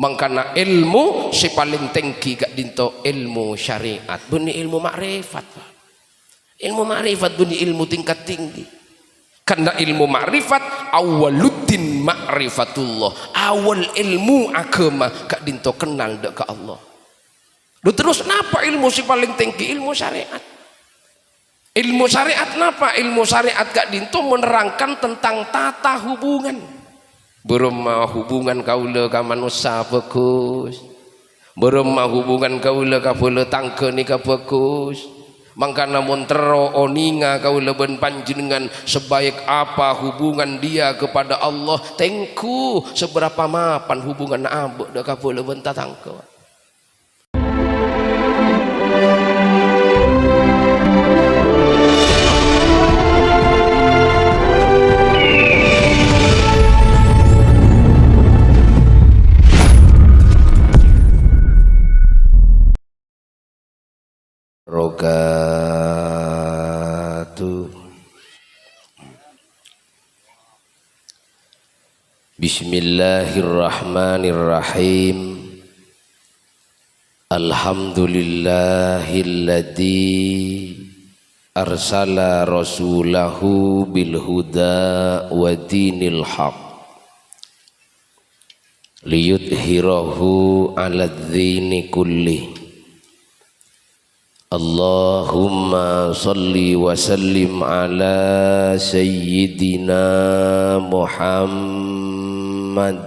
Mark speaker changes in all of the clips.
Speaker 1: Mangkana ilmu si paling tinggi kak dinto ilmu syariat, bunyi ilmu makrifat. Ilmu makrifat bunyi ilmu tingkat tinggi. Karena ilmu makrifat awaluddin ma'rifatullah, awal ilmu agama kak dinto kenal dek ke Allah. Lu terus napa ilmu si paling tinggi? Ilmu syariat. Ilmu syariat napa? Ilmu syariat kak dinto menerangkan tentang tata hubungan. Berumah hubungan kaula ka manusia bagus, berumah hubungan kaula ka pula tangka ni ka bagus. Mangkana montero oninga kaula ben panjenengan sebaik apa hubungan dia kepada Allah, tengku seberapa mapan hubungan abuk dak ka pula ben tatangka. Rogatu. Bismillahirrahmanirrahim. Alhamdulillahilladzi arsala rasulahu bil huda wa dinil haq liyudhhirahu 'alad dzini kulli. Allahumma salli wa sallim ala sayyidina Muhammad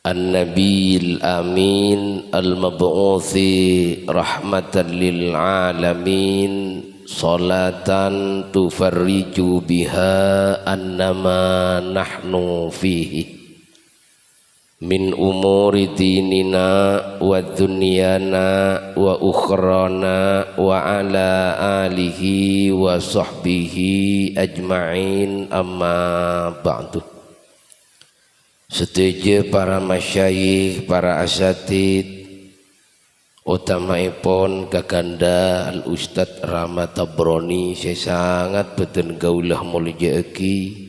Speaker 1: an-nabiyil amin al-mab'uthi rahmatan lil alamin, salatan tufarriju biha annama nahnu fihi min umuri dinina wa dunyana wa ukhrana wa ala alihi wa sahbihi ajma'in, amma ba'du. Setuju para masyayikh, para asatid, utamaipun kakanda al Ustadz Rahmat Tabrani, saya sangat beten gaulah muljaeki.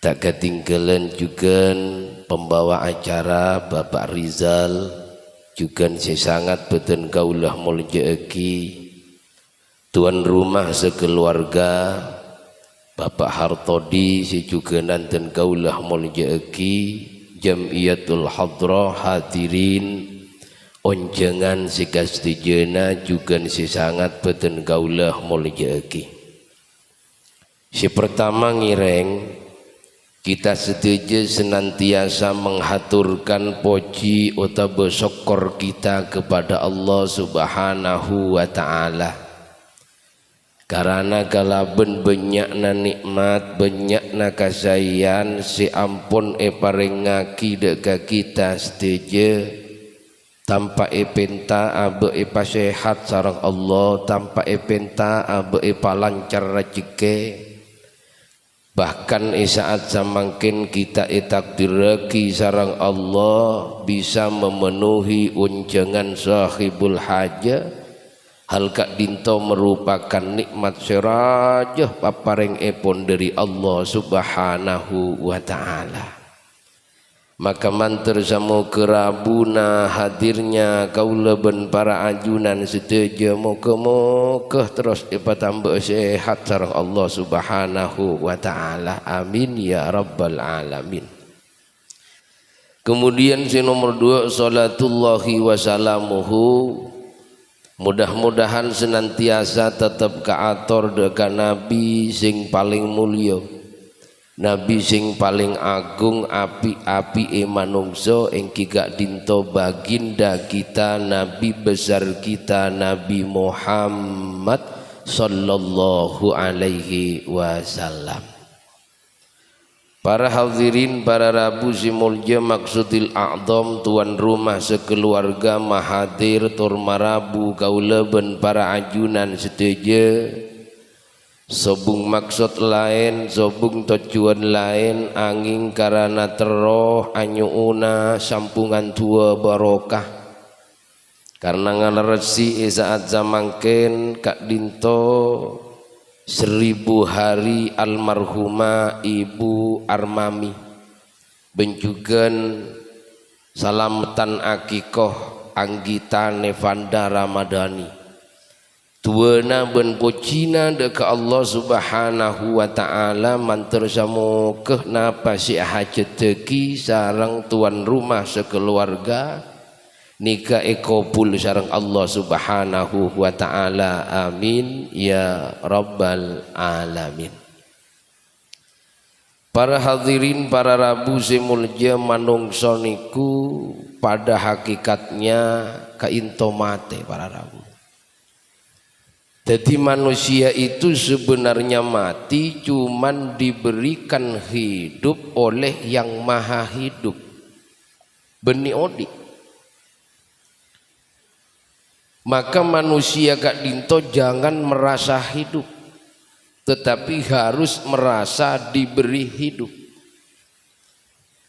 Speaker 1: Tak ketinggalan juga pembawa acara Bapak Rizal, juga saya sangat beten gaulah muljaeki. Tuan rumah sekeluarga Bapak Hartodi, saya juga nanten gaulah muljaeki. Jamiyatul Hadrah hadirin onjangan sikastijena juga saya sangat beten gaulah muljaeki. Si pertama ngireng kita setuju senantiasa menghaturkan puji atau bersyukur kita kepada Allah Subhanahu wa ta'ala, karena kalaben banyakna nikmat, banyakna kasayan si ampun parengaki deka kita setuju tanpa penta abe pasehat sareng Allah, tanpa penta abe palancar rezeki. Bahkan saat samangkin kita takdiraki sarang Allah bisa memenuhi unjangan sahibul haja, hal kak dinto merupakan nikmat serajah papareng epon dari Allah Subhanahu wa ta'ala. Maka manter samu kerabuna hadirnya kaula ben para ajunan setuju moga-moga terus tambah sehat sareng Allah Subhanahu wa ta'ala, amin ya rabbal alamin. Kemudian si nomor 2, salatullahi wassalamuhu, mudah-mudahan senantiasa tetap kaator deka Nabi sing paling mulia, Nabi sing paling agung, api-api manungso engki gak dinto baginda kita, Nabi besar kita, Nabi Muhammad sallallahu alaihi wasallam. Para hadirin, para rabu simulja maksudil a'dham, tuan rumah sekeluarga mahadir tur marabu kaula ben para ajunan setuju. Sobung maksud lain, sobung tujuan lain, angin karena teroh anyuuna sampungan tua barokah. Karena ngaleresi saat zamangken kak dinto 1000 hari almarhumah Ibu Armami. benjugan salamatan akikoh Anggita Nevanda Ramadhani tuana ben pocina deka Allah Subhanahu wa taala mantur samokeh napa si hajat teki sareng tuan rumah sekeluarga nikah ekobul sareng Allah Subhanahu wa taala, amin ya rabbal alamin. Para hadirin, para rabu semulja manungsa niku pada hakikatnya kainto mate para rabu. Jadi manusia itu sebenarnya mati, cuman diberikan hidup oleh yang maha hidup. Beni odi. Maka manusia gak dinto jangan merasa hidup, tetapi harus merasa diberi hidup.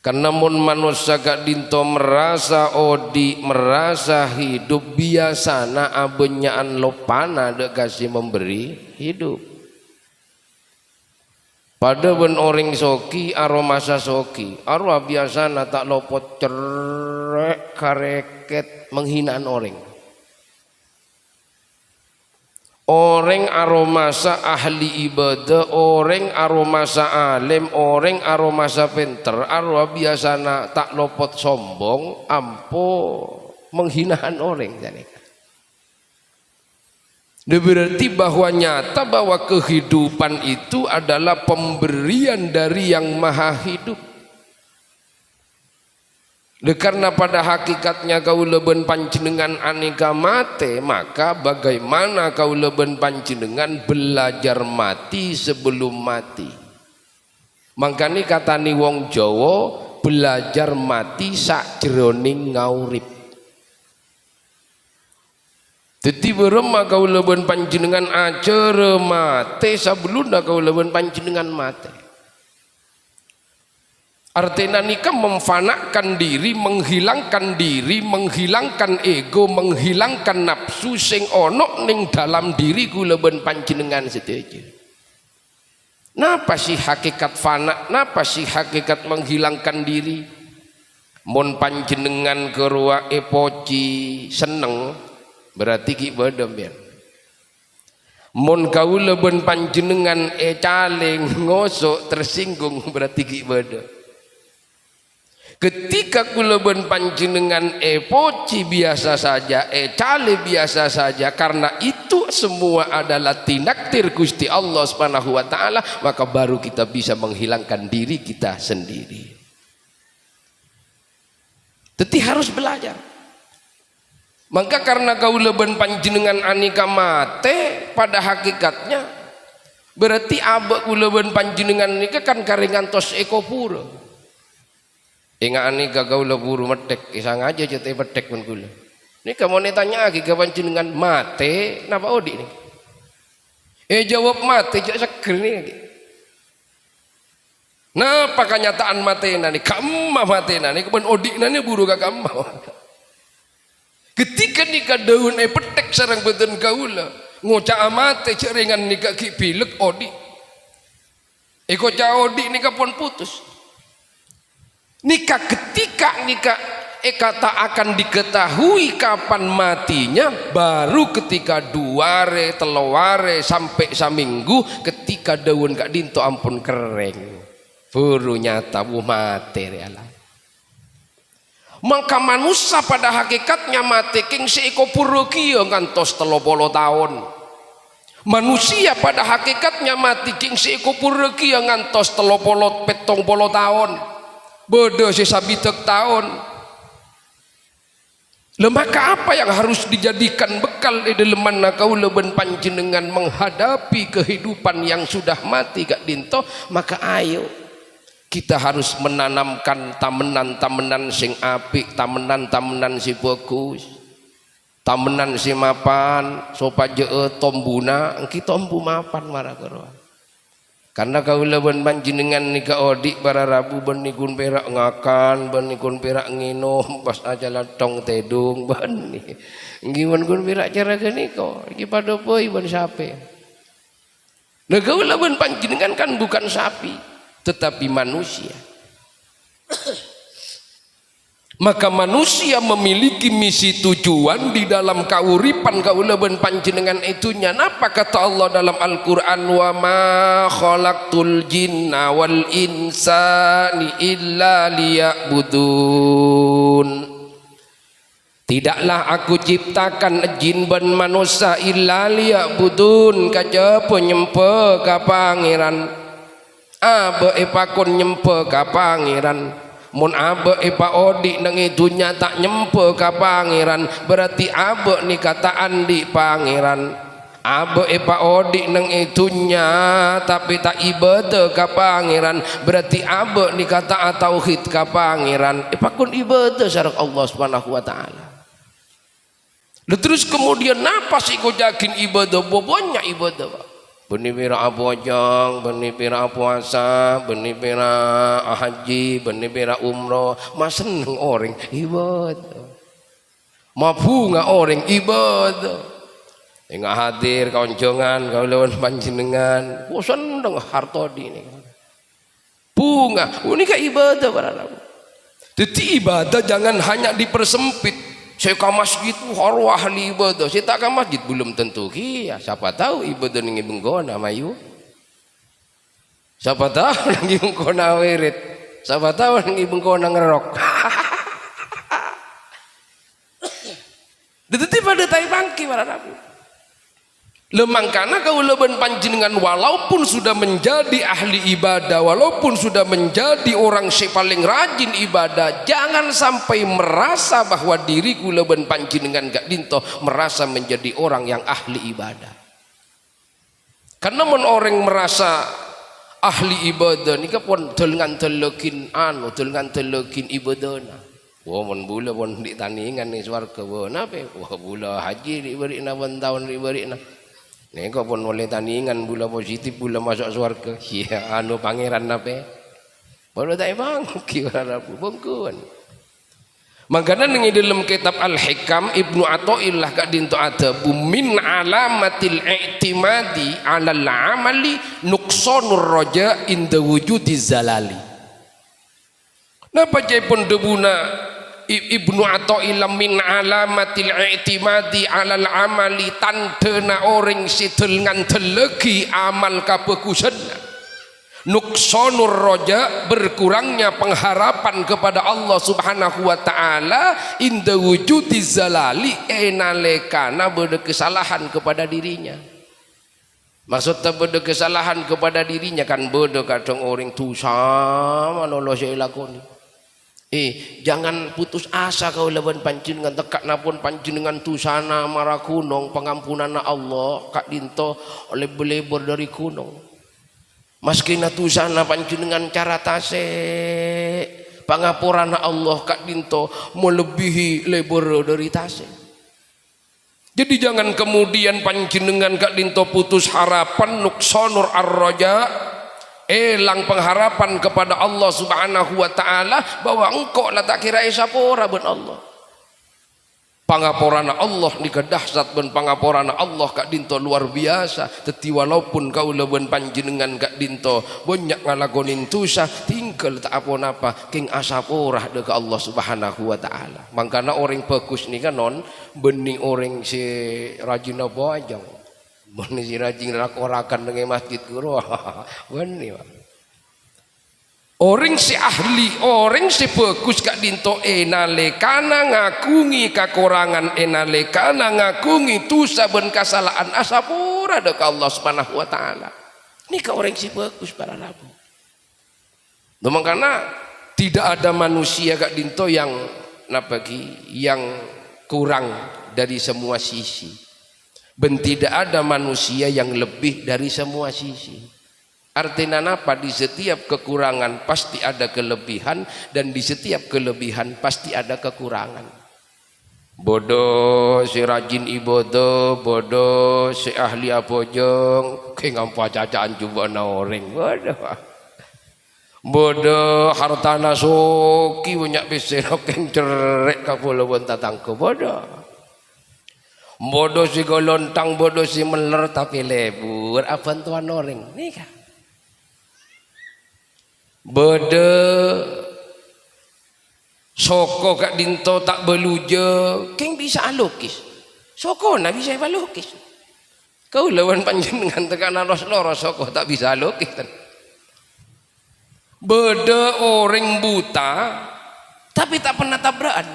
Speaker 1: Karena mun manusia gak dinto merasa odi, merasa hidup, biasana abenyaan lopana dek kasih memberi hidup. Pada ben orang soki aromasa soki, arwah biasana tak lopot cerek kareket menghinaan orang. Orang aromasa ahli ibadah, orang aromasa alim, orang aromasa pinter, arwah biasana tak lopot sombong, ampo menghinaan orang. Berarti bahwa nyata bahwa kehidupan itu adalah pemberian dari yang maha hidup. Karena pada hakikatnya kau leben panjenengan aneka mate, maka bagaimana kau leben panjenengan belajar mati sebelum mati. Makanya katani wong Jawa, belajar mati sakjroning ngaurip. Dadi berema kau leben panjenengan acara mate sebelumna kau leben panjenengan mate. Artinya nikah memfanakkan diri, menghilangkan ego, menghilangkan nafsu sing ono ning dalam diri kula ben panjenengan setuju. Napa sih hakikat fana? Napa sih hakikat menghilangkan diri? Mon panjenengan kerua epoci seneng berarti ki badem ya. Mon kaula ben panjenengan caling ngosok tersinggung berarti ki badem. Ketika kula ben panjenengan poci biasa saja, cale biasa saja, karena itu semua adalah tinaktir Gusti Allah Subhanahu wa taala, maka baru kita bisa menghilangkan diri kita sendiri. Tetapi harus belajar. Maka karena kaula ben panjenengan anika mate, pada hakikatnya berarti abek kula ben panjenengan nika kan karingantos eko pura. Ingat ani gagau leburu medek, isang aja jete medek pun gula. Ini kamu tanya lagi kapan jenengan mate, napa odi nih? Jawab mate, jawab seger nih. Napa kenyataan mate nani? Kamu mate nani, kapan odi nani buru gak kamu? Ketika nikah daun petek sarang beten gaula, ngocak mate ceringan nikah kipilek odi. Eko ca odi nikah pun putus. Nikah ketika nikah kata akan diketahui kapan matinya baru ketika 2 hari 3 hari sampai saminggu ketika daun gak dinto ampun kering baru nyata mati realah. Maka manusia pada hakikatnya mati king seiko pura kieu ngantos 30 tahun. Manusia pada hakikatnya mati king seiko pura kieu ngantos 30 tahun. Bodoh sisa bitek tahun. Maka apa yang harus dijadikan bekal di dalam mana kau leben panjenengan menghadapi kehidupan yang sudah mati gak dinto? Maka ayo kita harus menanamkan tamenan-tamenan sing apik, tamenan-tamenan si bagus, tamenan si mapan, supaya tombuna kita tombu mapan marah keruan. Karena kau leben panjenengan nikah odik para rabu benikun perak ngakan, benikun perak nginum, pas aja latong tedung, bani. Gimana kun perak cara gini kau? Iki pada poi ban sapi. Nah kau leben panjenengan kan bukan sapi, tetapi manusia. Maka manusia memiliki misi tujuan di dalam kauripan kaulaban panjenengan itunya. Napa kata Allah dalam Al-Quran, wa ma khalaqtul jinna wal insani illa liya'budun. Tidaklah aku ciptakan jin dan manusia illa liya'budun, kajaba nyempe ka pangeran. Abe epakon nyempe ka pangeran. Mun abe epa odi nang itunya tak nyempe ka pangeran, berarti abe ni kata andi pangeran. Abe epa odi nang itunya tapi tak ibadah ka pangeran, berarti abe ni kata tauhid ka pangeran. Epakun ibadah sareng Allah Subhanahu wa taala. Terus kemudian napa sih kau jakin ibadah? Banyak ibadah, Pak. Benih pira abojang, benih pira puasa, benih pira haji, benih pira umroh. Mas seneng orang ibadah. Mampu nggak orang ibadah. Enggak hadir kaunjongan, kaulawan panjenengan. Seneng harta ini. Bunga, ini ke ibadah para nabi. Jadi ibadah jangan hanya dipersempit. Saya ke masjid haru ahli ibadah. Saya tak ke masjid belum tentu kia. Siapa tahu ibadah ni benggona mayu. Siapa tahu lagi benggona wirid. Siapa tahu lagi benggona ngerok. Tetapi pada tai bangki para nabi. Lemangkana kaulaban panjenengan walaupun sudah menjadi ahli ibadah, walaupun sudah menjadi orang yang paling rajin ibadah, jangan sampai merasa bahwa diri kaulaban panjenengan gak dinto merasa menjadi orang yang ahli ibadah. Karena men orang merasa ahli ibadah ni kapon telengan telekin telengan telekin ibadahna. Wah men bula pon di tandingan ni swarga wah napa? Wah bula haji diberina pun tahun diberina. Nih kok pun oleh tandingan bula positif bula masuk surga. Ya pangeran apa? Baru tak bang kira bungkun. Makanya ning dalam kitab Al-Hikam Ibnu Athaillah kak dinto ada min alamatil i'timadi 'alal amali nuqsanur raja inda wujudi zalali. Napa jai pun debuna Ibnu Athaillah min alamatil i'timadi alal amali tandena orang sitel ngan telegi amal kabagusanna. Nuqsanur roja berkurangnya pengharapan kepada Allah Subhanahu wa taala inda wujudi zalali enalekana berde kesalahan kepada dirinya. Maksudnya berde kesalahan kepada dirinya kan berde kadang orang tu sama Allah saya lakoni. Jangan putus asa kau lawan panjenengan tekak napun panjenengan tu sana marah kunong pengampunan Allah kak dinto oleh belebor dari kunong. Maskina tu sana panjenengan cara tase pengapuran Allah kak dinto melebihi lebor dari tase. Jadi jangan kemudian panjenengan kak dinto putus harapan nuqsanur ar-raja. Elang pengharapan kepada Allah Subhanahu wa taala bahwa engkau lah tak kira sapora ben Allah. Pangaporana Allah ni kedahsyat ben pangaporana Allah kak dinto luar biasa. Teti walaupun kau leben panjenengan kak dinto banyak ngalakonin dosa tinggal tak apa-apa king asapora dekat Allah Subhanahu wa taala. Mangkana orang bagus ni kan non bening orang si rajin apa aja. Bani si rajin rakorakan dengan masjid guru. Bani orang si ahli, orang si bagus kak dinto enalekana ngakungi kakurangan enalekana ngakungi tusa ben kesalahan asapura dekat Allah Subhanahu wa taala. Ini ke orang si bagus para nabi. Makanya tidak ada manusia kak dinto yang yang kurang dari semua sisi. Ben tidak ada manusia yang lebih dari semua sisi. Artinya apa? Di setiap kekurangan pasti ada kelebihan dan di setiap kelebihan pasti ada kekurangan. Bodoh si rajin ibadah, bodoh si ahli abojong, ke ngampa cacaan coba na orang. Bodoh hartana soki banyak beserok yang cerek kapulawan tatangku bodoh. Bodoh si golontang, bodoh si meler tapi lebur. Apa tuan orang? Nih kan. Bodoh Soko kat dinto tak beluja, keng bisa alukis. Soko nak bisa balukis. Kau lawan panjenengan tekan aros loro soko tak bisa alukis. Beda orang buta tapi tak pernah tabrakan.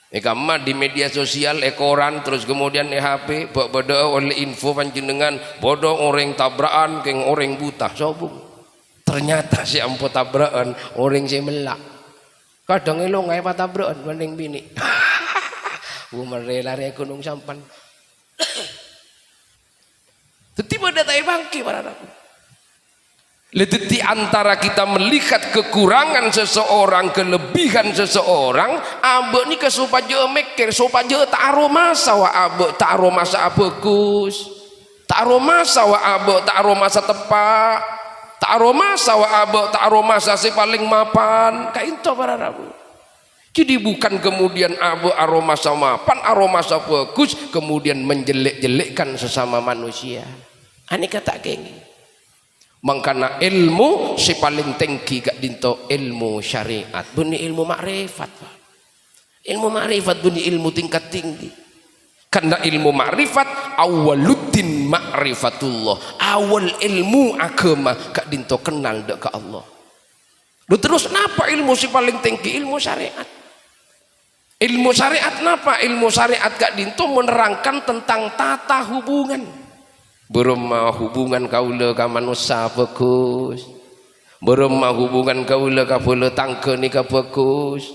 Speaker 1: Kamar di media sosial, koran, terus kemudian HP, beda oleh info panjenengan, bodoh orang tabrakan, keng orang buta, sobung. Ternyata si ampo tabrakan, orang si melak. Kadang elo ngai patabrakan banding bini. Umar lari gunung sampan. Tiba datai bangki para rabu. Leteti antara kita melihat kekurangan seseorang, kelebihan seseorang, abek ni ke supaya mikir, supaya tak aromasa wa abek, tak aromasa abekus, tak aromasa wa abek, tak aromasa tepak, tak aromasa wa abek, tak aromasa si paling mapan, kayak itu para rabu. Jadi bukan kemudian abek aromasa mapan, aromasa bagus, kemudian menjelek-jelekkan sesama manusia. Ani kata kengi. Mangkana ilmu si paling tinggi gak dinto ilmu syariat, bunyi ilmu makrifat. Ilmu makrifat bunyi ilmu tingkat tinggi. Karena ilmu makrifat awaluddin ma'rifatullah, awal ilmu agama gak dinto kenal dek ke Allah. Lu terus napa ilmu si paling tinggi? Ilmu syariat. Ilmu syariat napa? Ilmu syariat gak dinto menerangkan tentang tata hubungan. Berumah hubungan kaula ka manusia bagus. Berumah hubungan kaula ka pula tangke ni ka bagus.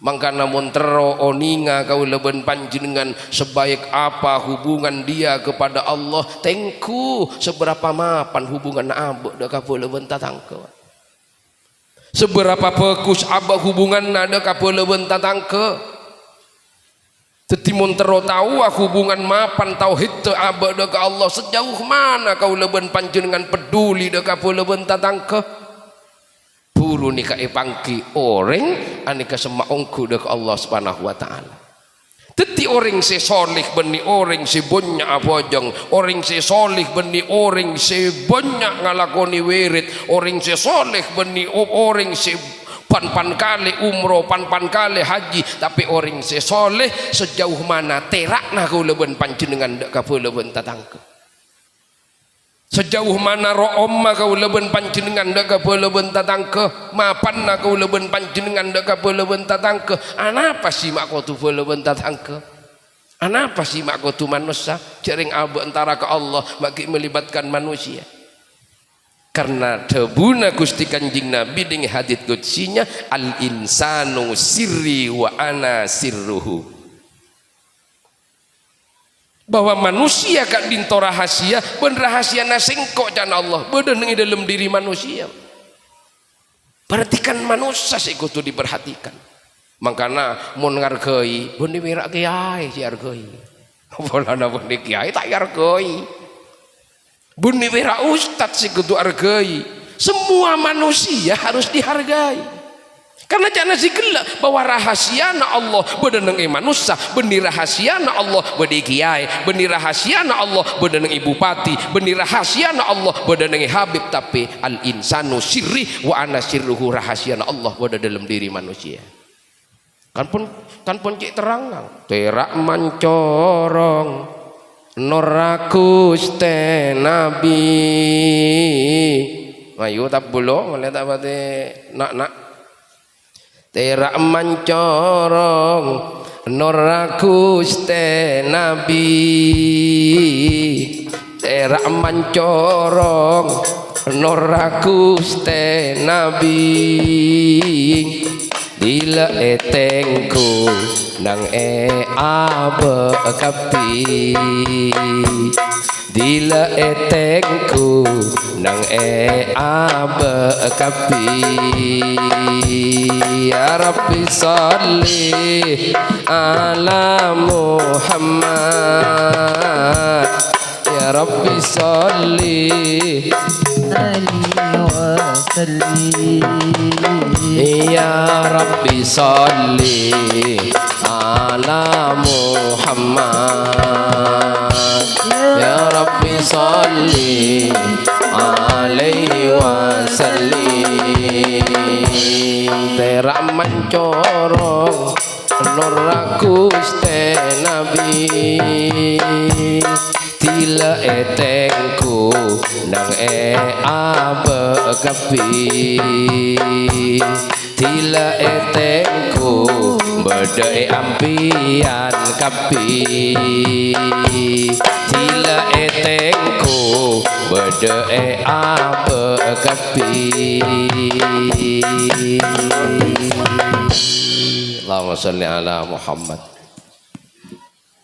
Speaker 1: Mangkana montero oninga kaula ben panjenengan sebaik apa hubungan dia kepada Allah, tengku seberapa mapan hubungan abek dak ka pula ben tangke. Seberapa bagus abek hubungan ada ka pula ben tangke. Tetimun tero tahu hubungan mapan tauhid te abad dek Allah sejauh mana kau leben panjenengan peduli dek apa leben tatangke buru ni ka epangki orang anika semaungku dek Allah Subhanahu wa taala. Teti orang si solih beni orang si banyak abojong, orang si solih beni orang si banyak ngalakoni wirid, orang si solih beni orang si pan kali umroh, pan kali haji, tapi orang sesoleh sejauh mana terakna kau leben panjenengan dak ka leben tatangke. Sejauh mana ro omma kau leben panjenengan dak ka leben tatangke, mapanna kau leben panjenengan dak ka leben tatangke. Anapa sih mak kau tu leben tatangke? Anapa sih mak kau tu manusia? Jering abu antara ke Allah bagi melibatkan manusia. Karena debuna Gusti Kanjeng Nabi dengan hadits qudsinya al insanu sirri wa ana sirruhu, bahwa manusia kak dinto rahasia ben rahasia nasengkok jana Allah beden di dalam diri manusia. Perhatikan manusia sih kudu diperhatikan. Makanya mun ngargai ben diwirak kiai si argai. Bolana ben kiai tak argai. Bunyi wira ustad sih kudu hargai. Semua manusia harus dihargai. Karena jangan sigelak bahwa rahasia na Allah bedeneng manusia, benih rahasia na Allah bedi kiai, benih rahasia na Allah bedeneng ibu pati, benih rahasia na Allah bedeneng habib, tapi al insanu sirri wa ana sirruhu, rahasia na Allah beda dalam diri manusia. Kan pun cik terang terak mancorong Norakuste Nabi, ayo tak bulu, ngeliat apa teh nak terak mancorong Norakuste Nabi, terak mancorong Norakuste Nabi, dila etengku nang abe kapi, dila etengku nang abe kapi. Ya Rabbi salli ala Muhammad, ya Rabbi salli alaihi wasallim, ya Rabbi salli ala Muhammad, ya Rabbi salli alaihi wasallim. terak mancorong nur Gusti Nabi tila etengku nang abe kapi tila etengku bedhe ampian kapi tila etengku bedhe abe kapi. Allahumma sholli ala Muhammad.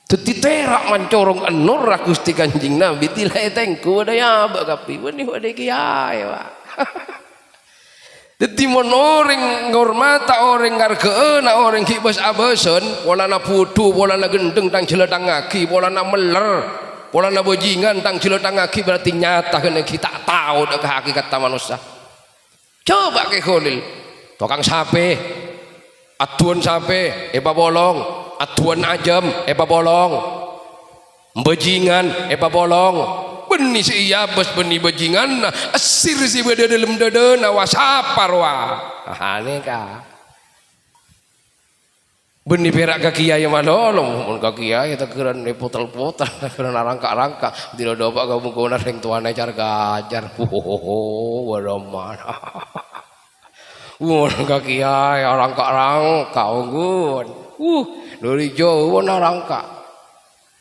Speaker 1: Dadi terak mancorong enur Gusti Kanjeng Nabi tila etengku daya abak kapi weni wade kiai Pak. Dadi mon orang ngormata orang ngargeuna orang kibas abeson polana putu polana gendeng tang jeletang ngaki polana meler polana bajingan tang jeletang ngaki berarti nyata kena kita tahu dak hakikat manusia. Coba ke Khalil tukang sape atuan sape eba bolong atuan ajam eba bolong bajingan eba bolong beni si iya bos beni bajingan asir si beda dalam dada nawasapar wa ini kah beni perak kaki kiai malolong mun kaki kiai tak keren putal-putal keren rangka-rangka tidak dopak kamu guna ring tuane car gajar wadoman kaki kiai rangka-rangka unggun dari jauh rangka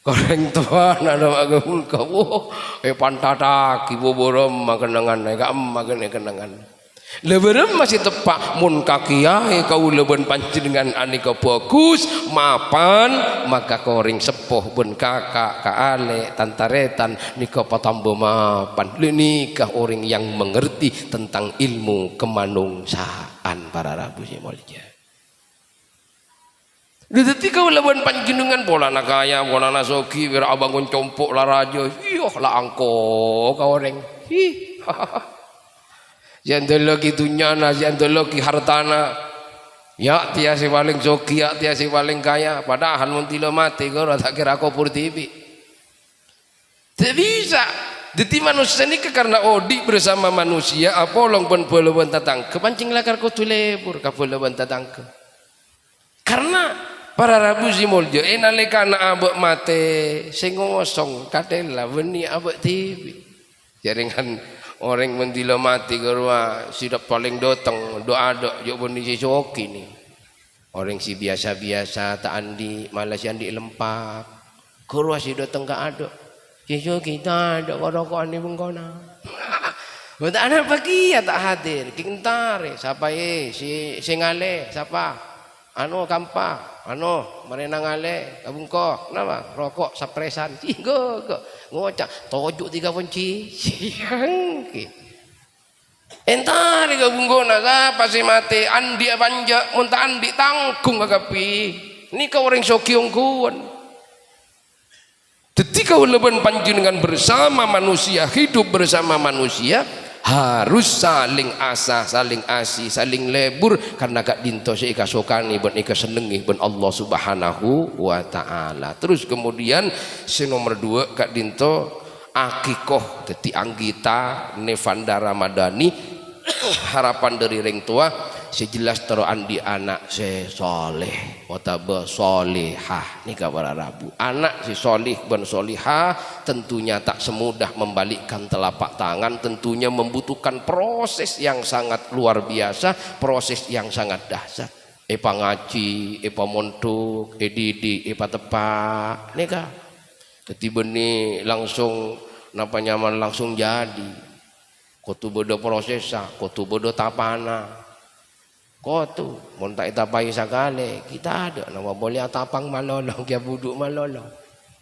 Speaker 1: goreng tuan ada magun kau pantata kibo borom makenangan makan kenangan leberem masih tepak mun kakiai kau leben panjenengan anika bagus mapan maka koring sepuh bun kakak kaale tantaretan nika patambo mapan nikah orang yang mengerti tentang ilmu kemanungsaan para rabu simolja. Dadi kau lawan panjenengan polana kaya polana sogi wira abangun compok la raja iya la angko kau orang hi jandelo ki dunyana jandelo ki hartana ya tiasi paling sogi ya tiasi paling kaya padahal mun tilo mati kau tak kira kau purtibi tidak bisa. Dadi manusia ini karena odi bersama manusia apolong pun boloban tatang kepancing lakar kau tulebur ka boloban tatang karena para rabu simuljo nalika abek mate sing ngosong kadela weni abek tibi jaringan orang mendilo mati gerwa sidak paling doteng doa dok yo beni si soki nih orang si biasa-biasa tak andi malah si andi lempap gerwa si doteng ka adok si soki ta adok koroko andi bengkona buat anak pagi ya tak hadir kintare siapa si ngale siapa anu kampa anu merenang ale kabungko kenapa rokok sapresan go ngocak tojuk 3 kunci siang entar kabungko na pasti mati andi panja mun andi tanggung kagapi ni kau orang soki ungkuan ketika leban panjenengan bersama manusia hidup bersama manusia harus saling asah, saling asih, saling lebur karena gak dinto ika sokani ben ika senengi ben Allah Subhanahu wa taala. Terus kemudian si nomor 2 gak dinto akikoh dadi anggita Nevanda Ramadhani harapan dari ring tua sejelas tero andi anak se soleh otaba solihah nika para rabu anak si solih ben solihah tentunya tak semudah membalikkan telapak tangan tentunya membutuhkan proses yang sangat luar biasa proses yang sangat dahsyat epa ngaji epa montuk edidi epa tepak nika dadi beni langsung napa nyaman langsung jadi kotu bodo prosesa kotu bodo tapana kotu montak itapai sakale kita ada nama boleh tapang malolong kia buduk malolong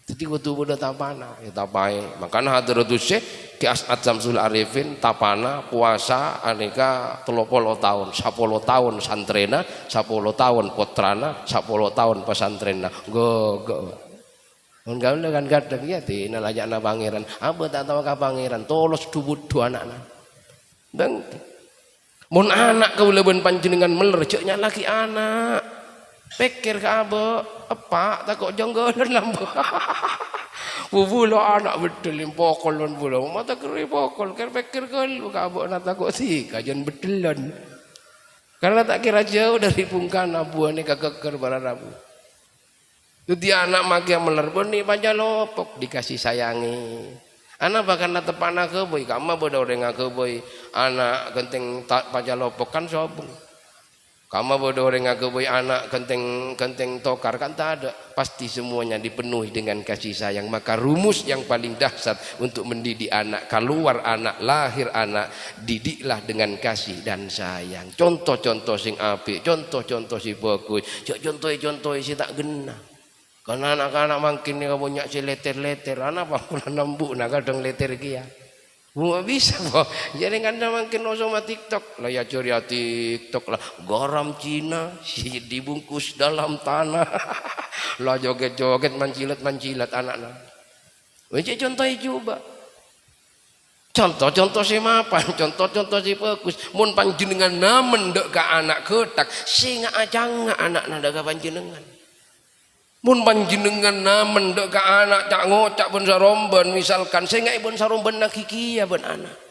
Speaker 1: jadi kotu bodo tapana itapai makanya hadratus syekh ki As'ad Samsul Arifin tapana puasa aneka 30 tahun 10 tahun santrena 10 tahun putrana 10 tahun pesantrenna go enggak kan kadang ya tina lajakna pangeran apa tak tahu ka pangeran tolos dubut dua anakna dan mun anak kau leben panjenengan melerjeknya lagi anak pikir ka abe apa takut jonggolan lampu bubulo anak betul impokolon bulo mata keri pokol ker pikir kelu ka abe nak takut si kajian betulan Karena tak kira jauh dari pungkana buahnya kekeker bararabu. Jadi anak maki yang melerpun nih pajalopok dikasih sayangi. Anak bahkan tepan anak keboy, kamu bodoh orang keboy, anak genteng pajalopok kan sobong. Kamu bodoh orang keboy, anak genteng tokar kan tak ada. Pasti semuanya dipenuhi dengan kasih sayang. Maka rumus yang paling dahsyat untuk mendidik anak, keluar anak, lahir anak, didiklah dengan kasih dan sayang. Contoh-contoh sing apik, contoh-contoh si bagus, contoh-contoh si tak genah. Karena anak-anak makin ni punya si leter-leter, anak apa pula nambuk nak kadang leter kia. Bukan bisa boh. Jadi kan makin sama TikTok lah ya curi TikTok lah garam Cina si dibungkus dalam tanah lah joget-joget mancilat anak-anak. Wajib contoh coba. Contoh-contoh si mapan, contoh-contoh si bagus. Mun panjenengan namen dek ke anak ketak, singa ajang anak nada ke panjenengan. Mun panjenengan namen dek ka anak cak ngocak ben saromben misalkan saya nggak ben saromben nak kikia ben anak.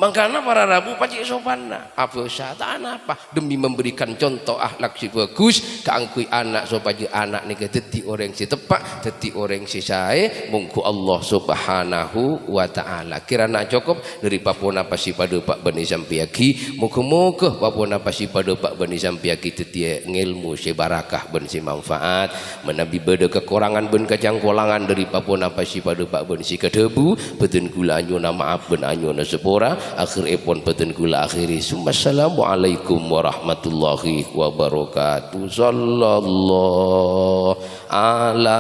Speaker 1: Makanya para rabu pacik sopanna. Apa usah tak apa demi memberikan contoh akhlak si bagus keangkui anak supaya anak ni dadi orang si tepak, dadi orang si sae mungku Allah Subhanahu wa taala. Kirana cukup dari papona pasi pada Pak Bani Sampiaki. Muga-muga papona pasi pada Pak Bani Sampiaki dadi ngilmu si barakah ben si manfaat, menabi beda kekurangan ben kajangkolangan dari papona pasi pada Pak Bani si kedebu, beten kula anyuna maaf ben anyuna sepora. Akhir epon peten kula akhiri. Assalamualaikum warahmatullahi wabarakatuh. Sallallahu ala